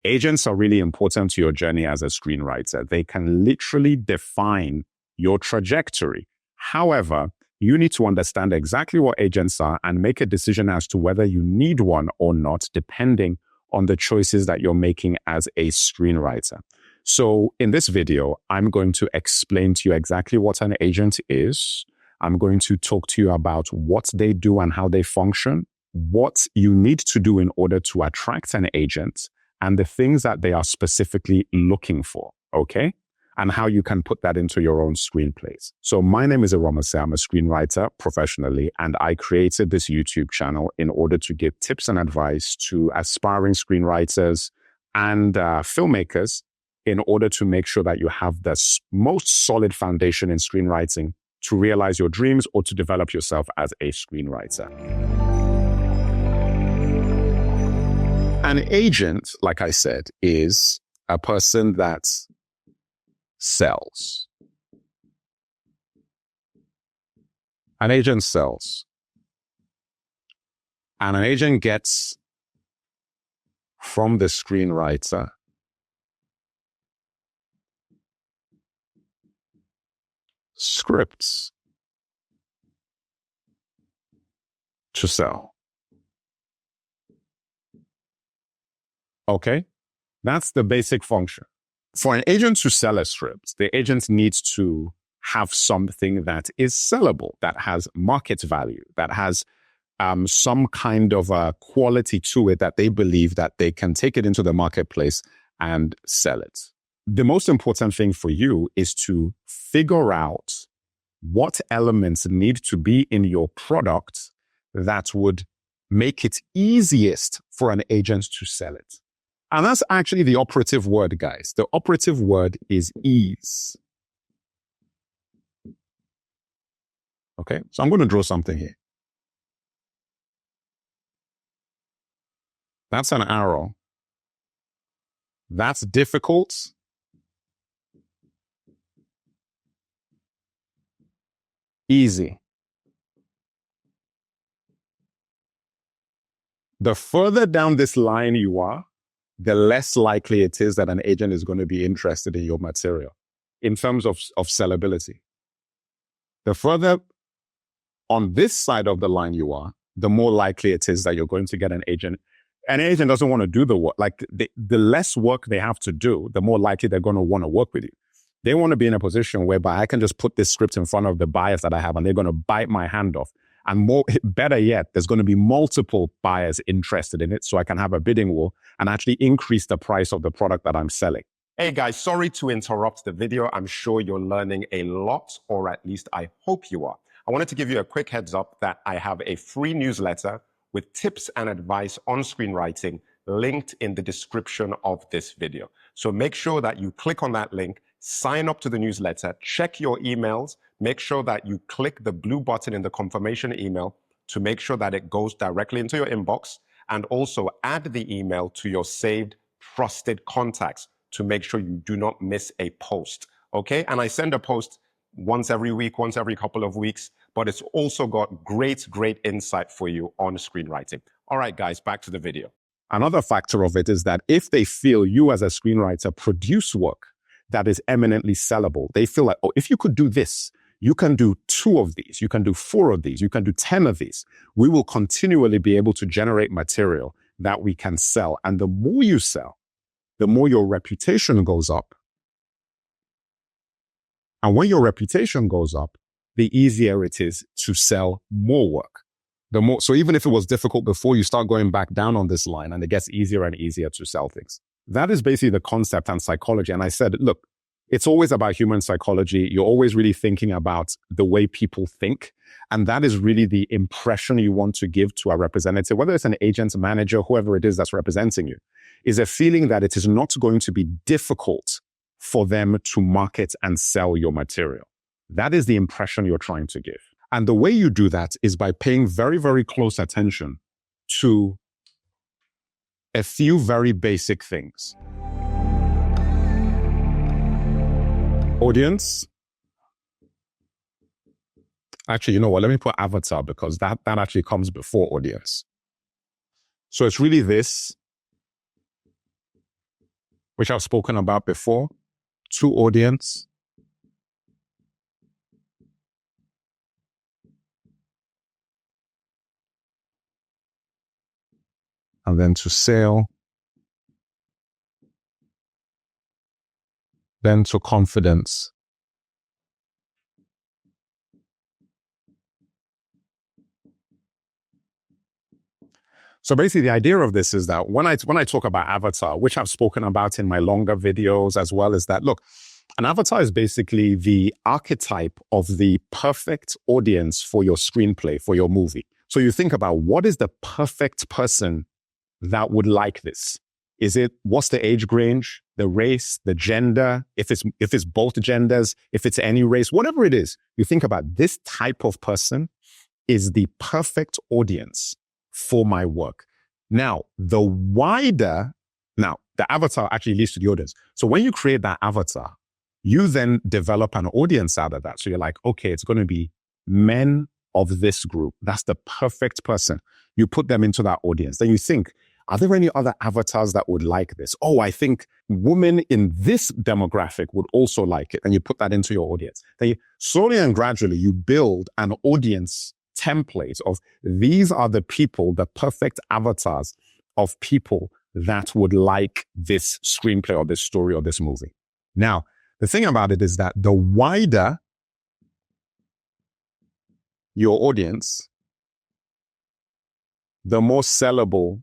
Agents are really important to your journey as a screenwriter. They can literally define your trajectory. However, you need to understand exactly what agents are and make a decision as to whether you need one or not, depending on the choices that you're making as a screenwriter. So in this video, I'm going to explain to you exactly what an agent is. I'm going to talk to you about what they do and how they function, what you need to do in order to attract an agent, and the things that they are specifically looking for, okay? And how you can put that into your own screenplays. So my name is Aromase. I'm a screenwriter professionally, and I created this YouTube channel in order to give tips and advice to aspiring screenwriters and filmmakers in order to make sure that you have the most solid foundation in screenwriting to realize your dreams or to develop yourself as a screenwriter. An agent, like I said, is a person that sells. An agent sells. And an agent gets from the screenwriter scripts to sell. Okay? That's the basic function. For an agent to sell a script, the agent needs to have something that is sellable, that has market value, that has some kind of a quality to it that they believe that they can take it into the marketplace and sell it. The most important thing for you is to figure out what elements need to be in your product that would make it easiest for an agent to sell it. And that's actually the operative word, guys. The operative word is ease. Okay, so I'm going to draw something here. That's an arrow. That's difficult. Easy. The further down this line you are, the less likely it is that an agent is going to be interested in your material in terms of sellability. The further on this side of the line you are, the more likely it is that you're going to get an agent. An agent doesn't want to do the work. Like the less work they have to do, the more likely they're going to want to work with you. They want to be in a position whereby I can just put this script in front of the buyers that I have and they're going to bite my hand off. And better yet, there's going to be multiple buyers interested in it so I can have a bidding war and actually increase the price of the product that I'm selling. Hey guys, sorry to interrupt the video. I'm sure you're learning a lot, or at least I hope you are. I wanted to give you a quick heads up that I have a free newsletter with tips and advice on screenwriting linked in the description of this video. So make sure that you click on that link, sign up to the newsletter, check your emails, make sure that you click the blue button in the confirmation email to make sure that it goes directly into your inbox, and also add the email to your saved trusted contacts to make sure you do not miss a post, okay? And I send a post once every week, once every couple of weeks, but it's also got great insight for you on screenwriting. All right, guys, back to the video. Another factor of it is that if they feel you as a screenwriter produce work that is eminently sellable, they feel like, oh, if you could do this, you can do 2 of these, you can do 4 of these, you can do 10 of these. We will continually be able to generate material that we can sell. And the more you sell, the more your reputation goes up. And when your reputation goes up, the easier it is to sell more work. So even if it was difficult before, you start going back down on this line and it gets easier and easier to sell things. That is basically the concept and psychology. And I said, look, it's always about human psychology. You're always really thinking about the way people think. And that is really the impression you want to give to a representative, whether it's an agent, manager, whoever it is that's representing you, is a feeling that it is not going to be difficult for them to market and sell your material. That is the impression you're trying to give. And the way you do that is by paying very close attention to a few very basic things. Audience. Actually, you know what? Let me put avatar because that actually comes before audience. So it's really this which I've spoken about before, to audience, and then to sale, then to confidence. So basically the idea of this is that when I talk about avatar, which I've spoken about in my longer videos as well, is that, look, an avatar is basically the archetype of the perfect audience for your screenplay, for your movie. So you think about what is the perfect person that would like this? What's the age range, the race, the gender, if it's both genders, if it's any race, whatever it is, you think about this type of person is the perfect audience for my work. Now, the avatar actually leads to the audience. So when you create that avatar, you then develop an audience out of that. So you're like, okay, it's going to be men of this group. That's the perfect person. You put them into that audience. Then you think, are there any other avatars that would like this? Oh, I think women in this demographic would also like it. And you put that into your audience. Then slowly and gradually, you build an audience template of these are the people, the perfect avatars of people that would like this screenplay or this story or this movie. Now, the thing about it is that the wider your audience, the more sellable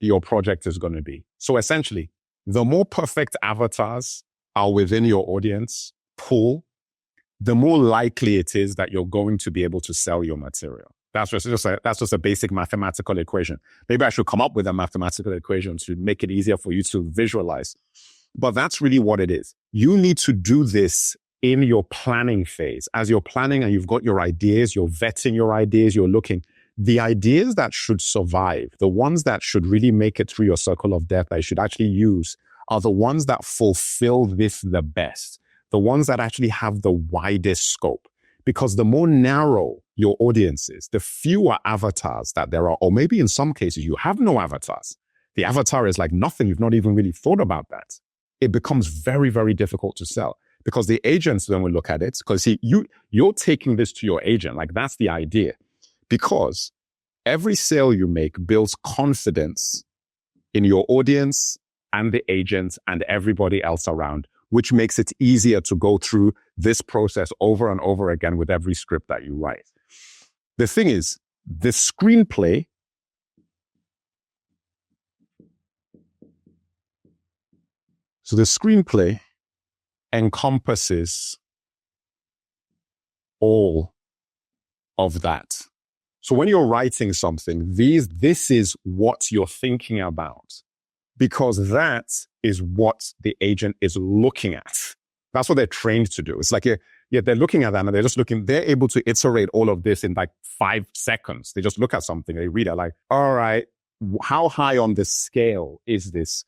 your project is going to be. So essentially, the more perfect avatars are within your audience pool, the more likely it is that you're going to be able to sell your material. That's just a basic mathematical equation. Maybe I should come up with a mathematical equation to make it easier for you to visualize. But that's really what it is. You need to do this in your planning phase. As you're planning and you've got your ideas, you're vetting your ideas, you're looking. The ideas that should survive, the ones that should really make it through your circle of death that you should actually use are the ones that fulfill this the best. The ones that actually have the widest scope. Because the more narrow your audience is, the fewer avatars that there are, or maybe in some cases you have no avatars. The avatar is like nothing. You've not even really thought about that. It becomes very, very difficult to sell because the agents, when we look at it, because you're taking this to your agent, like that's the idea. Because every sale you make builds confidence in your audience and the agent and everybody else around, which makes it easier to go through this process over and over again with every script that you write. The thing is, the screenplay encompasses all of that. So when you're writing something, this is what you're thinking about, because that is what the agent is looking at. That's what they're trained to do. It's like, they're looking at that and they're able to iterate all of this in like 5 seconds. They just look at something, they read it like, all right, how high on the scale is this?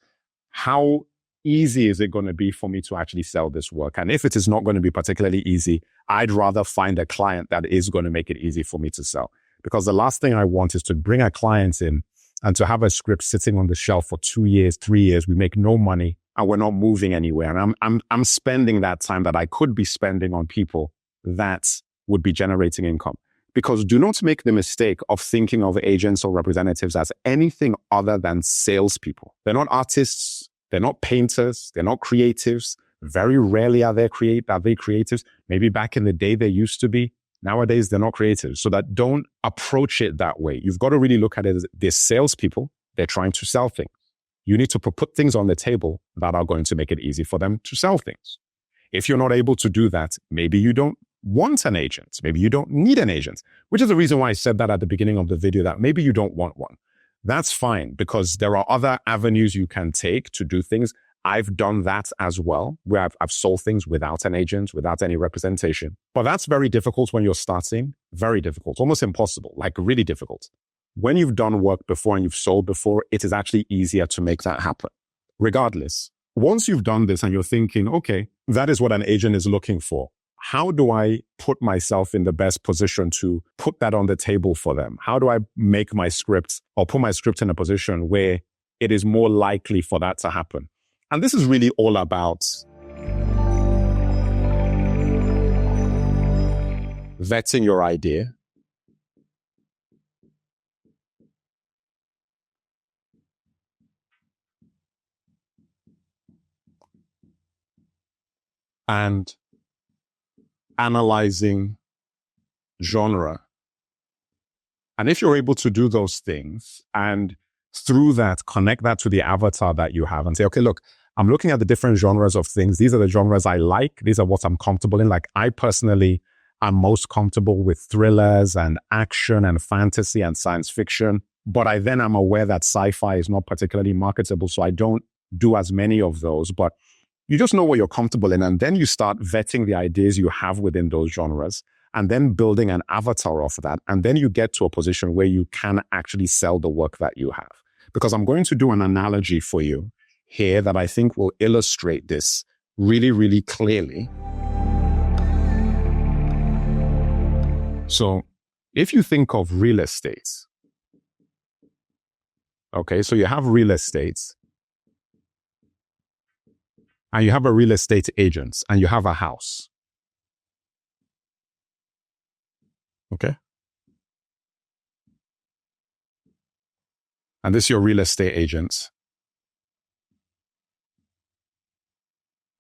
How easy is it going to be for me to actually sell this work? And if it is not going to be particularly easy, I'd rather find a client that is going to make it easy for me to sell. Because the last thing I want is to bring a client in and to have a script sitting on the shelf for 2 years, 3 years, we make no money and we're not moving anywhere. And I'm spending that time that I could be spending on people that would be generating income. Because do not make the mistake of thinking of agents or representatives as anything other than salespeople. They're not artists. They're not painters. They're not creatives. Very rarely are they creatives. Maybe back in the day they used to be. Nowadays, they're not creative. So that don't approach it that way. You've got to really look at it as they're salespeople. They're trying to sell things. You need to put things on the table that are going to make it easy for them to sell things. If you're not able to do that, maybe you don't want an agent. Maybe you don't need an agent, which is the reason why I said that at the beginning of the video, that maybe you don't want one. That's fine, because there are other avenues you can take to do things. I've done that as well, where I've sold things without an agent, without any representation. But that's very difficult when you're starting. Very difficult, almost impossible, like really difficult. When you've done work before and you've sold before, it is actually easier to make that happen. Regardless, once you've done this and you're thinking, okay, that is what an agent is looking for. How do I put myself in the best position to put that on the table for them? How do I make my script or put my script in a position where it is more likely for that to happen? And this is really all about vetting your idea, and analyzing genre. And if you're able to do those things and through that, connect that to the avatar that you have and say, okay, look, I'm looking at the different genres of things. These are the genres I like. These are what I'm comfortable in. Like I personally am most comfortable with thrillers and action and fantasy and science fiction. But I then am aware that sci-fi is not particularly marketable. So I don't do as many of those. But you just know what you're comfortable in. And then you start vetting the ideas you have within those genres and then building an avatar of that. And then you get to a position where you can actually sell the work that you have. Because I'm going to do an analogy for you here that I think will illustrate this really, really clearly. So if you think of real estate, okay, so you have real estate and you have a real estate agent and you have a house. Okay. And this is your real estate agent.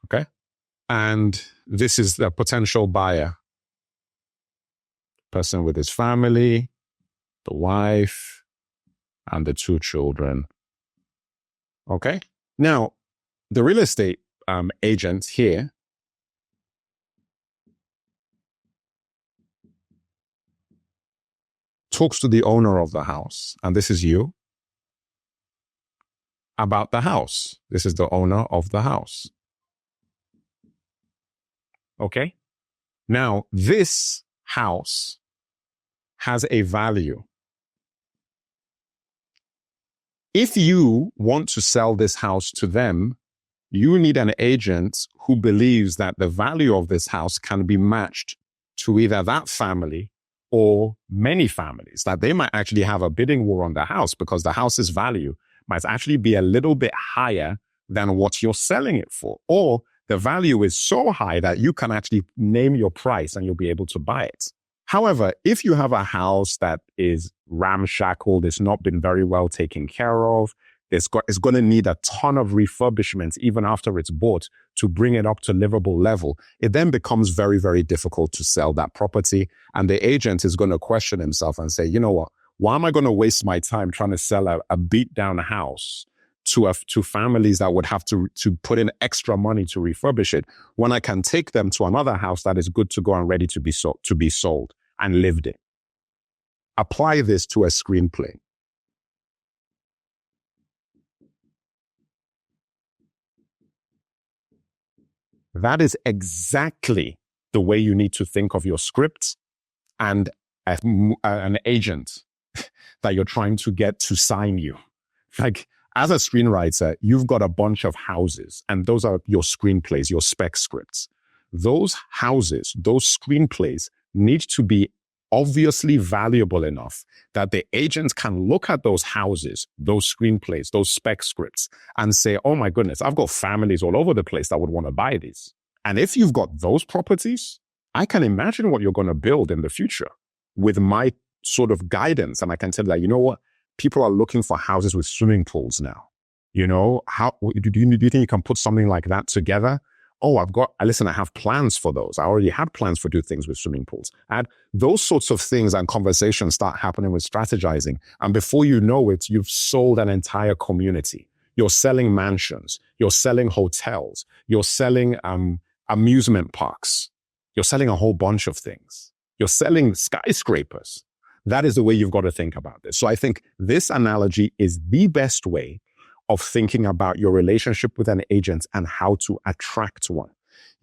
Okay. And this is the potential buyer. Person with his family, the wife, and the 2 children. Okay. Now, the real estate agent here talks to the owner of the house, and this is you, about the house. This is the owner of the house. Okay? Now, this house has a value. If you want to sell this house to them, you need an agent who believes that the value of this house can be matched to either that family or many families, that they might actually have a bidding war on the house because the house's value might actually be a little bit higher than what you're selling it for. Or the value is so high that you can actually name your price and you'll be able to buy it. However, if you have a house that is ramshackle, it's not been very well taken care of, it's going to need a ton of refurbishments even after it's bought to bring it up to livable level, it then becomes very, very difficult to sell that property. And the agent is going to question himself and say, you know what, why am I going to waste my time trying to sell a beat down house to families that would have to put in extra money to refurbish it when I can take them to another house that is good to go and ready to be sold and lived in? Apply this to a screenplay. That is exactly the way you need to think of your script and an agent that you're trying to get to sign you. Like, as a screenwriter, you've got a bunch of houses, and those are your screenplays, your spec scripts. Those houses, those screenplays need to be obviously valuable enough that the agent can look at those houses, those screenplays, those spec scripts and say, oh my goodness, I've got families all over the place that would want to buy these. And if you've got those properties, I can imagine what you're going to build in the future with my sort of guidance. And I can tell you that, you know what? People are looking for houses with swimming pools now. You know, do you think you can put something like that together? Oh, I have plans for those. I already had plans for do things with swimming pools. And those sorts of things and conversations start happening with strategizing. And before you know it, you've sold an entire community. You're selling mansions. You're selling hotels. You're selling amusement parks. You're selling a whole bunch of things. You're selling skyscrapers. That is the way you've got to think about this. So I think this analogy is the best way of thinking about your relationship with an agent and how to attract one.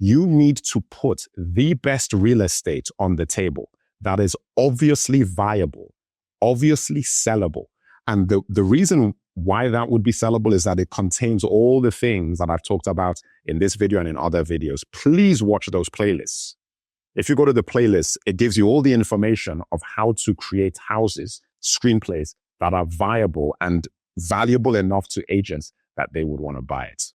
You need to put the best real estate on the table that is obviously viable, obviously sellable. And the reason why that would be sellable is that it contains all the things that I've talked about in this video and in other videos. Please watch those playlists. If you go to the playlist, it gives you all the information of how to create houses, screenplays that are viable and valuable enough to agents that they would want to buy it.